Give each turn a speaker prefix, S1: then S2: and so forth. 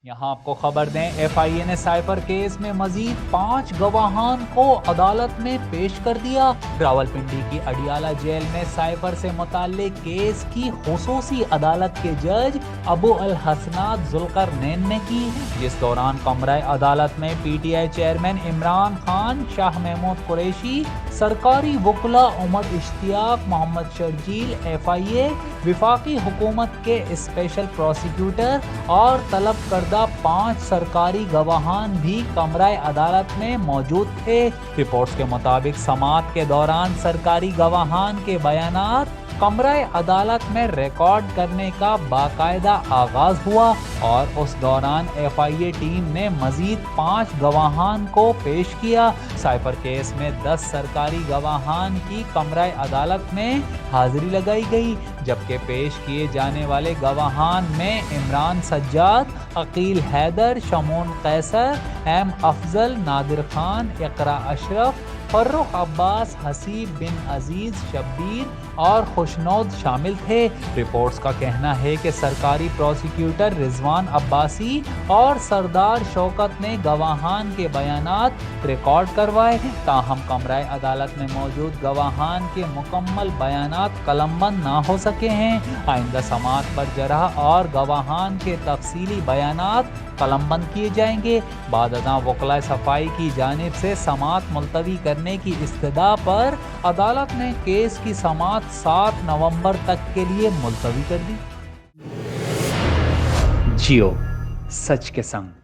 S1: یہاں آپ کو خبر دیں، ایف آئی اے نے سائفر کیس میں مزید 5 گواہان کو عدالت میں پیش کر دیا۔ راولپنڈی کی اڈیالہ جیل میں سائفر سے متعلق کیس کی خصوصی عدالت کے جج ابو الحسنات ذوالقرنین نے کی، جس دوران کمرہ عدالت میں P T I chairman Imran Khan, Shah Mahmood Qureshi, سرکاری وکلاء عمر اشتیاق، محمد شرجیل، ایف آئی اے، وفاقی حکومت کے اسپیشل پروسیکیوٹر اور طلب کردہ 5 سرکاری گواہان بھی کمرہ عدالت میں موجود تھے۔ رپورٹس کے مطابق سماعت کے دوران سرکاری گواہان کے بیانات کمرہ عدالت میں ریکارڈ کرنے کا باقاعدہ آغاز ہوا اور اس دوران ایف آئی اے ٹیم نے مزید 5 گواہان کو پیش کیا۔ سائفر کیس میں 10 سرکاری گواہان کی کمرہ عدالت میں حاضری لگائی گئی، جبکہ پیش کیے جانے والے گواہان میں عمران سجاد، عقیل حیدر، شمون قیصر، ایم افضل، نادر خان، اقرا اشرف، فرخ عباس، حسیب بن عزیز، شبیر اور خوشنود شامل تھے۔ رپورٹس کا کہنا ہے کہ سرکاری پروسیکیوٹر رضوان عباسی اور سردار شوکت نے گواہان کے بیانات ریکارڈ کروائے، تاہم کمرہ عدالت میں موجود گواہان کے مکمل بیانات قلم بند نہ ہو سکے ہیں۔ آئندہ سماعت پر جرح اور گواہان کے تفصیلی بیانات قلم بند کیے جائیں گے۔ بعد ازاں وکلاء صفائی کی جانب سے سماعت ملتوی کرنے کی استدعا پر عدالت نے کیس کی سماعت 7 نومبر تک کے لیے ملتوی کر دی۔ جیو، سچ کے سنگ۔